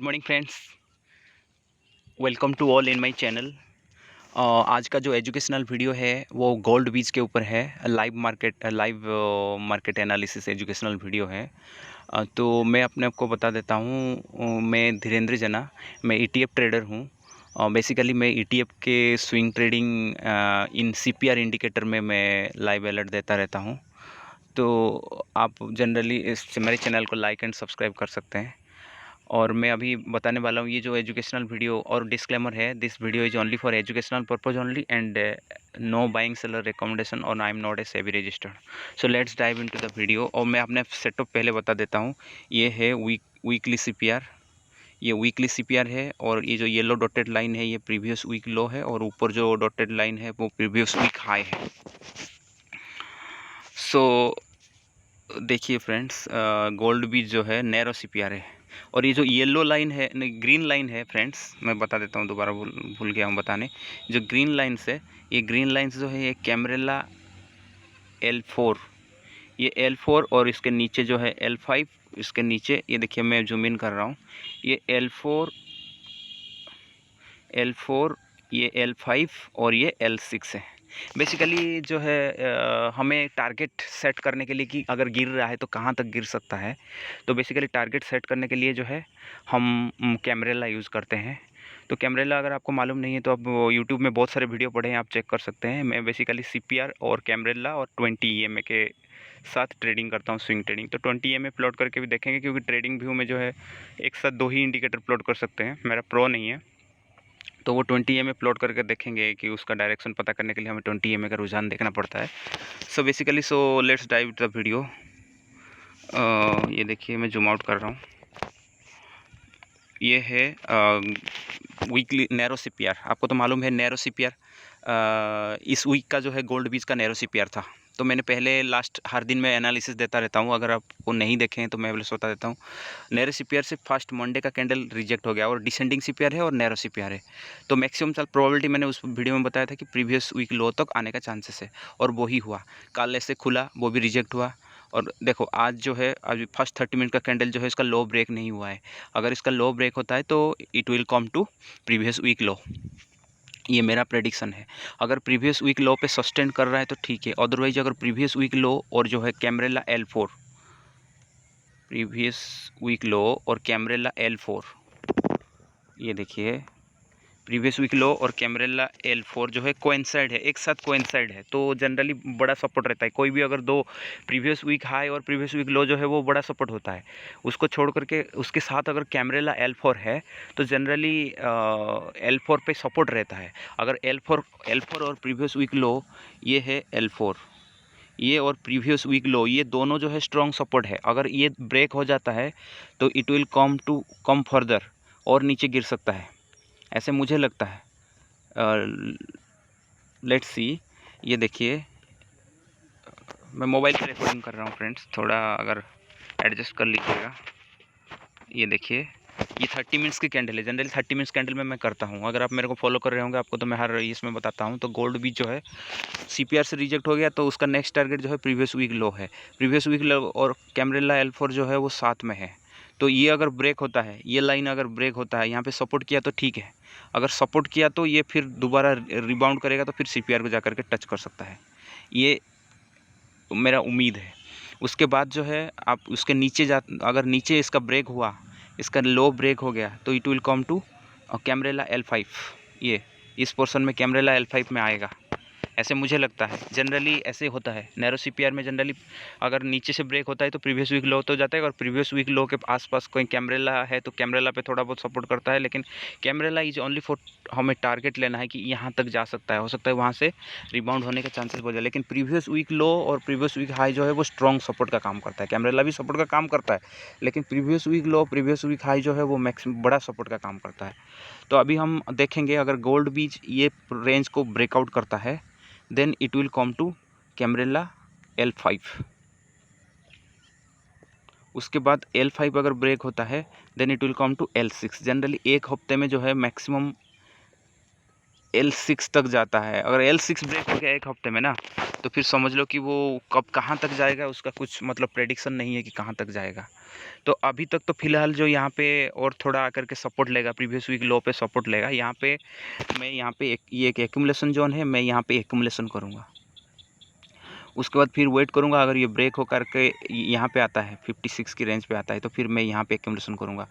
Morning friends, welcome to all in my channel. आज का जो एजुकेशनल वीडियो है वो गोल्ड बीज के ऊपर है। Live market analysis educational video है। तो मैं अपने आप को बता देता हूँ, मैं धीरेंद्र जना, मैं ईटीएफ ट्रेडर हूँ। बेसिकली मैं ईटीएफ के swing trading in CPR indicator में मैं लाइव अलर्ट देता रहता हूँ। तो आप जनरली इस मेरे चैनल को लाइक एंड सब्सक्राइब कर सकते हैं। और मैं अभी बताने वाला हूँ ये जो एजुकेशनल वीडियो, और डिस्क्लेमर है, this video is only for educational purpose only and no buying seller recommendation और I am not a SEBI registered. So let's dive into the video. और मैं अपने सेटअप पहले बता देता हूँ। ये है वीकली सीपीआर, ये वीकली सीपीआर है। और ये जो येलो डॉटेड लाइन है ये प्रीवियस वीक लो है, और ऊपर जो डॉटेड लाइन है वो प्रीवियस वीक हाई है। सो देखिए फ्रेंड्स, गोल्ड बीज जो है नैरो सीपीआर है, और ये जो येलो लाइन है, नहीं ग्रीन लाइन है फ्रेंड्स, मैं बता देता हूँ, दोबारा भूल गया हूँ बताने। जो ग्रीन लाइन्स है, ये ग्रीन लाइन्स जो है ये कैमरेला L4, ये L4, और इसके नीचे जो है L5, इसके नीचे ये देखिए, मैं जूम इन कर रहा हूँ, ये L4, ये L5 और ये L6 है। बेसिकली जो है हमें टारगेट सेट करने के लिए कि अगर गिर रहा है तो कहाँ तक गिर सकता है, तो बेसिकली टारगेट सेट करने के लिए जो है हम कैमरेला यूज़ करते हैं। तो कैमरेला अगर आपको मालूम नहीं है तो आप यूट्यूब में बहुत सारे वीडियो पढ़े हैं, आप चेक कर सकते हैं। मैं बेसिकली सीपीआर और कैमरेला और 20 EMA के साथ ट्रेडिंग करता हूँ, स्विंग ट्रेडिंग। तो 20 EMA प्लॉट करके भी देखेंगे, क्योंकि ट्रेडिंग व्यू में जो है एक साथ 2 ही इंडिकेटर प्लॉट कर सकते हैं, मेरा प्रो नहीं है। तो वो 20 EMA प्लॉट करके देखेंगे कि उसका डायरेक्शन पता करने के लिए हमें 20 EMA का रुझान देखना पड़ता है। So basically let's dive the video. ये देखिए, मैं जूम आउट कर रहा हूँ। ये है वीकली नैरो सीपीआर। आपको तो मालूम है नैरो सीपीआर इस वीक का जो है गोल्ड बीज का नैरो सीपीआर था। तो मैंने पहले लास्ट हर दिन मैं एनालिसिस देता रहता हूँ, अगर आपको नहीं देखें तो मैं बता देता हूँ। नैरो सीपीआर से फर्स्ट मंडे का कैंडल रिजेक्ट हो गया, और डिसेंडिंग सीपीआर है और नैरो सीपीआर है। तो मैक्सिमम प्रोबेबिलिटी मैंने उस वीडियो में बताया था कि प्रीवियस वीक लो तक आने का चांसेस है, और वो ही हुआ। कल ऐसे खुला, वो भी रिजेक्ट हुआ। और देखो आज जो है, अभी फर्स्ट 30 मिनट का कैंडल जो है इसका लो ब्रेक नहीं हुआ है। अगर इसका लो ब्रेक होता है तो it will come to previous week low, ये मेरा प्रेडिक्शन है। अगर प्रीवियस वीक लो पे सस्टेन कर रहा है तो ठीक है, अदरवाइज अगर प्रीवियस वीक लो और जो है कैमरेला L4, प्रीवियस वीक लो और कैमरेला L4, ये देखिए प्रीवियस वीक लो और कैमरेला L4 जो है कोइंसाइड है, एक साथ कोइंसाइड है, तो जनरली बड़ा सपोर्ट रहता है। कोई भी अगर दो प्रीवियस वीक हाई और प्रीवियस वीक लो जो है वो बड़ा सपोर्ट होता है। उसको छोड़ करके उसके साथ अगर कैमरेला L4 है तो जनरली L4 पे सपोर्ट रहता है। अगर L4 और प्रीवियस वीक लो, ये है L4, ये और प्रीवियस वीक लो, ये दोनों जो है स्ट्रॉन्ग सपोर्ट है। अगर ये ब्रेक हो जाता है तो इट विल कम फर्दर, और नीचे गिर सकता है, ऐसे मुझे लगता है। लेट्स सी, ये देखिए, मैं मोबाइल पे रिकॉर्डिंग कर रहा हूँ फ्रेंड्स, थोड़ा अगर एडजस्ट कर लीजिएगा। ये देखिए, ये 30 मिनट्स की कैंडल है। जनरली 30 मिनट्स कैंडल में मैं करता हूँ, अगर आप मेरे को फॉलो कर रहे होंगे आपको तो मैं हर इसमें बताता हूँ। तो गोल्ड बीच जो है सीपीआर से रिजेक्ट हो गया, तो उसका नेक्स्ट टारगेट जो है प्रीवियस वीक लो है। प्रीवियस वीक लो और कैमरेला L4 जो है वो साथ में है। तो ये अगर ब्रेक होता है, ये लाइन अगर ब्रेक होता है, यहाँ पे सपोर्ट किया तो ठीक है। अगर सपोर्ट किया तो ये फिर दोबारा रिबाउंड करेगा, तो फिर सीपीआर को जा करके टच कर सकता है, ये मेरा उम्मीद है। उसके बाद जो है आप उसके नीचे अगर नीचे इसका ब्रेक हुआ, इसका लो ब्रेक हो गया, तो it will come to Camarilla L5। ये इस पोर्शन में कैमरेला L5 में आएगा, ऐसे मुझे लगता है। जनरली ऐसे होता है नैरो सीपीआर में। जनरली अगर नीचे से ब्रेक होता है तो प्रीवियस वीक लो तो जाता है, और प्रीवियस वीक लो के आसपास कोई कैमरेला है तो कैमरेला पे थोड़ा बहुत सपोर्ट करता है। लेकिन कैमरेला इज ओनली फॉर, हमें टारगेट लेना है कि यहाँ तक जा सकता है, हो सकता है वहाँ से रिबाउंड होने के चांसेस बढ़ जाए। लेकिन प्रीवियस वीक लो और प्रीवियस वीक हाई जो है वो स्ट्रॉन्ग सपोर्ट का काम करता है। कैमरेला भी सपोर्ट का काम करता है, लेकिन previous week low previous week high जो है वो मैक्सिमम बड़ा सपोर्ट का काम करता है। तो अभी हम देखेंगे, अगर गोल्ड बीच ये रेंज को ब्रेकआउट करता है then it will come to कैमरेला L5। उसके बाद L5 अगर ब्रेक होता है then it will come to L6। Generally एक हफ्ते में जो है मैक्सिमम L6 तक जाता है। अगर L6 ब्रेक हो गया एक हफ्ते में ना, तो फिर समझ लो कि वो कब कहाँ तक जाएगा उसका कुछ मतलब प्रेडिक्शन नहीं है कि कहाँ तक जाएगा। तो अभी तक तो फिलहाल जो यहाँ पे और थोड़ा आकर के सपोर्ट लेगा, प्रीवियस वीक लो पे सपोर्ट लेगा। यहाँ पे मैं यहाँ पे ये एक एक्यूमुलेशन जोन है, मैं यहाँ पे एक्यूमुलेशन करूँगा। उसके बाद फिर वेट करूँगा, अगर ये ब्रेक हो करके यहाँ पे आता है 56 की रेंज पे आता है, तो फिर मैं यहाँ पे एक्यूमुलेशन करूँगा।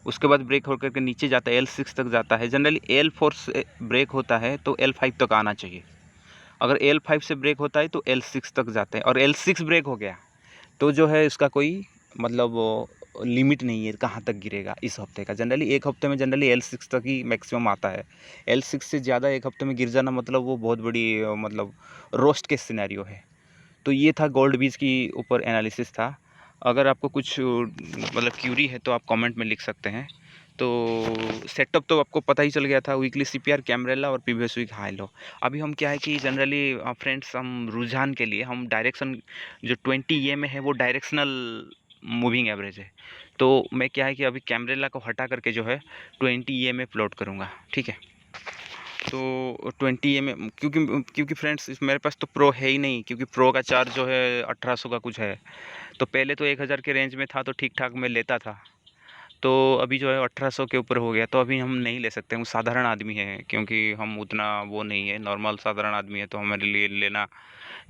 उसके बाद ब्रेक होकर के नीचे जाता है, L6 तक जाता है। जनरली L4 से ब्रेक होता है तो L5 तक आना चाहिए। अगर L5 से ब्रेक होता है तो L6 तक जाते हैं, और L6 ब्रेक हो गया तो जो है इसका कोई मतलब लिमिट नहीं है कहाँ तक गिरेगा इस हफ्ते का। जनरली एक हफ्ते में जनरली L6 तक ही मैक्सिमम आता है। L6 से ज़्यादा एक हफ्ते में गिर जाना मतलब वो बहुत बड़ी मतलब रोस्ट केस सिनेरियो है। तो ये था गोल्ड बीज की ऊपर एनालिसिस था। अगर आपको कुछ मतलब क्यूरी है तो आप कमेंट में लिख सकते हैं। तो सेटअप तो आपको पता ही चल गया था, वीकली सीपीआर, कैमरेला और प्रीवियस वीक हाई लो। अभी हम क्या है कि जनरली फ्रेंड्स हम रुझान के लिए हम डायरेक्शन जो 20 ये में है वो डायरेक्शनल मूविंग एवरेज है। तो मैं क्या है कि अभी कैमरेला को हटा करके जो है 20 ये में प्लॉट करूँगा, ठीक है। तो 20 ये में क्योंकि फ्रेंड्स मेरे पास तो प्रो है ही नहीं, क्योंकि प्रो का चार्ज जो है 1800 का कुछ है। तो पहले तो 1000 के रेंज में था तो ठीक ठाक मैं लेता था, तो अभी जो है 1800 के ऊपर हो गया, तो अभी हम नहीं ले सकते। हम साधारण आदमी हैं, क्योंकि हम उतना वो नहीं है, नॉर्मल साधारण आदमी है, तो हमारे लिए लेना।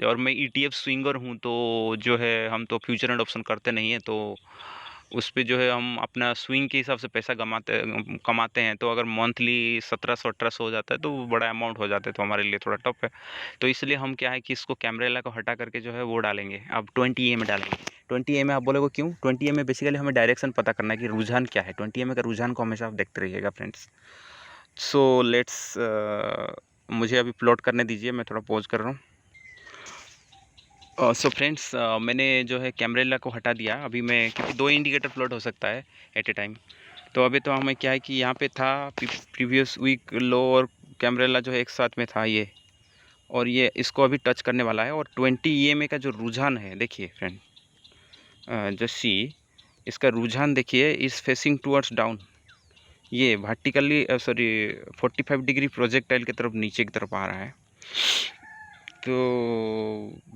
और मैं ETF स्विंगर हूँ, तो जो है हम तो फ्यूचर एंड ऑप्शन करते नहीं हैं, तो उस पे जो है हम अपना स्विंग के हिसाब से पैसा कमाते हैं। तो अगर मंथली 1700-1800 हो जाता है तो वो बड़ा अमाउंट हो जाता है, तो हमारे लिए थोड़ा टफ है। तो इसलिए हम क्या है कि इसको कैमरेला को हटा करके जो है वो डालेंगे, अब 20 ए में डालेंगे। 20 ए में आप बोलोगे क्यों? 20 ए में बेसिकली हमें डायरेक्शन पता करना है कि रुझान क्या है। 20 ए में का रुझान को हमेशा आप देखते रहिएगा फ्रेंड्स। सो लेट्स मुझे अभी प्लॉट करने दीजिए, मैं थोड़ा पॉज कर रहा हूँ। सो फ्रेंड्स मैंने जो है कैमरेला को हटा दिया। अभी मैं, क्योंकि 2 इंडिकेटर प्लॉट हो सकता है एट ए टाइम, तो अभी तो हमें क्या है कि यहाँ पे था प्रीवियस वीक लो और कैमरेला जो है एक साथ में था ये, और ये इसको अभी टच करने वाला है। और 20 EMA का जो रुझान है देखिए फ्रेंड, जस्ट सी, इसका रुझान देखिए, इज़ फेसिंग टुवर्ड्स डाउन। ये वर्टिकली 45 डिग्री प्रोजेक्टाइल की तरफ नीचे की तरफ आ रहा है। तो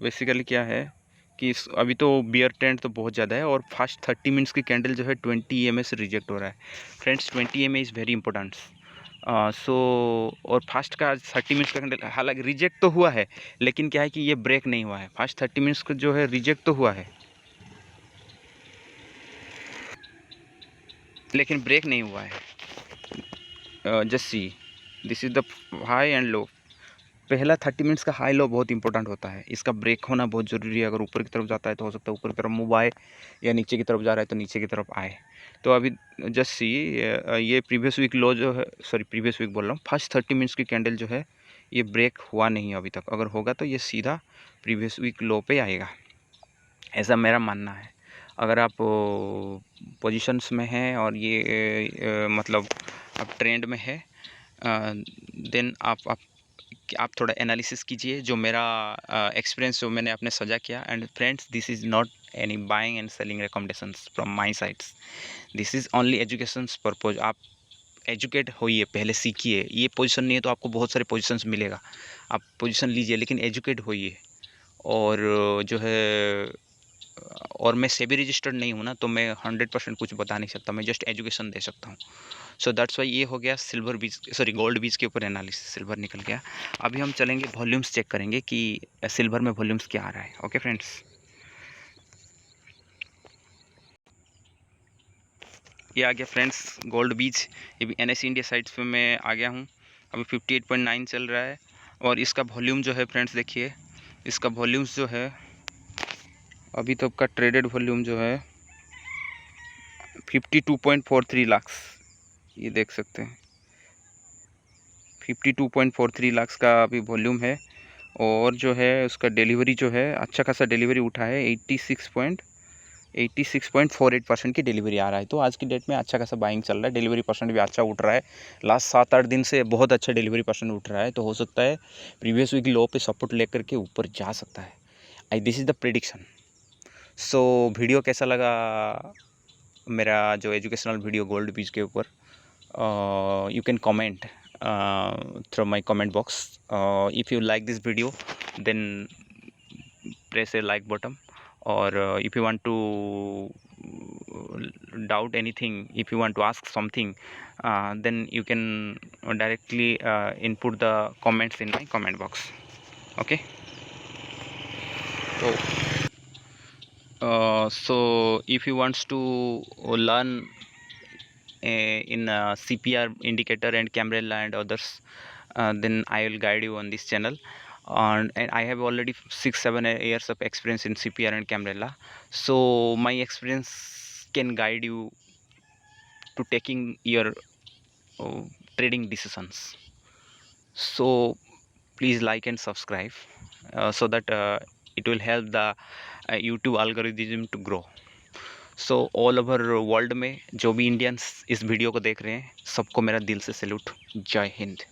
बेसिकली क्या है कि अभी तो बियर ट्रेंड तो बहुत ज़्यादा है, और फास्ट 30 मिनट्स की कैंडल जो है 20 EMA से रिजेक्ट हो रहा है friends. 20 EMA is very important. So और फास्ट का 30 मिनट्स का कैंडल हालांकि रिजेक्ट तो हुआ है, लेकिन क्या है कि ये ब्रेक नहीं हुआ है। फास्ट 30 मिनट्स का जो है रिजेक्ट तो हुआ है, लेकिन ब्रेक नहीं हुआ है। Just see, this is the high and low. पहला 30 मिनट्स का हाई लो बहुत इंपॉर्टेंट होता है, इसका ब्रेक होना बहुत ज़रूरी है। अगर ऊपर की तरफ जाता है तो हो सकता है ऊपर की तरफ मूव आए, या नीचे की तरफ जा रहा है तो नीचे की तरफ आए। तो अभी जस्ट सी, ये प्रीवियस वीक लो जो है, प्रीवियस वीक बोल रहा हूँ, फर्स्ट 30 मिनट्स की कैंडल जो है ये ब्रेक हुआ नहीं अभी तक। अगर होगा तो ये सीधा प्रीवियस वीक लो पे आएगा, ऐसा मेरा मानना है। अगर आप पोजीशंस में हैं और ये मतलब आप ट्रेंड में है, देन आप थोड़ा एनालिसिस कीजिए, जो मेरा एक्सपीरियंस जो मैंने अपने सजा किया। And friends, this is not any buying and selling recommendations from my sides, this is only educations purpose. आप एजुकेट होइए, पहले सीखिए। ये पोजीशन नहीं है तो आपको बहुत सारे पोजीशंस मिलेगा, आप पोजीशन लीजिए, लेकिन एजुकेट होइए। और जो है, और मैं सेबी रजिस्टर्ड नहीं हूँ ना, तो मैं 100% कुछ बता नहीं सकता, मैं जस्ट एजुकेशन दे सकता हूँ। सो दैट्स वाई ये हो गया सिल्वर बीज, गोल्ड बीज के ऊपर एनालिसिस। सिल्वर निकल गया। अभी हम चलेंगे वॉल्यूम्स चेक करेंगे कि सिल्वर में वॉल्यूम्स क्या आ रहा है। ओके फ्रेंड्स, ये आ गया फ्रेंड्स गोल्ड बीज। ये भी NSE इंडिया साइट्स पे मैं आ गया हूँ। अभी 58.9 चल रहा है, और इसका वॉल्यूम जो है फ्रेंड्स देखिए, इसका वॉल्यूम्स जो है अभी तक का ट्रेडेड वॉल्यूम जो है 52.43 लाख, ये देख सकते हैं 52.43 लाख का अभी वॉल्यूम है। और जो है उसका डिलीवरी जो है अच्छा खासा डिलीवरी उठा है, 86.48% की डिलीवरी आ रहा है। तो आज की डेट में अच्छा खासा बाइंग चल रहा है, डिलीवरी परसेंट भी अच्छा उठ रहा है। लास्ट 7-8 दिन से बहुत अच्छा डिलीवरी परसेंट उठ रहा है, तो हो सकता है प्रीवियस वीक लो पे सपोर्ट लेकर के ऊपर जा सकता है। This is the prediction. So video कैसा लगा मेरा जो एजुकेशनल वीडियो गोल्ड बीज के ऊपर, you can comment through my comment box. If you like this video, then press a like button, or if you want to doubt anything, if you want to ask something, then you can directly input the comments in my comment box. Okay, so if you want to learn in CPR indicator and camera and others, then I will guide you on this channel. And I have already 6-7 years of experience in CPR and camera, so my experience can guide you to taking your uh, trading decisions. So please like and subscribe, so that it will help the YouTube algorithm to grow. So all over world में जो भी Indians इस video को देख रहे हैं, सबको मेरा दिल से सैल्यूट। जय हिंद।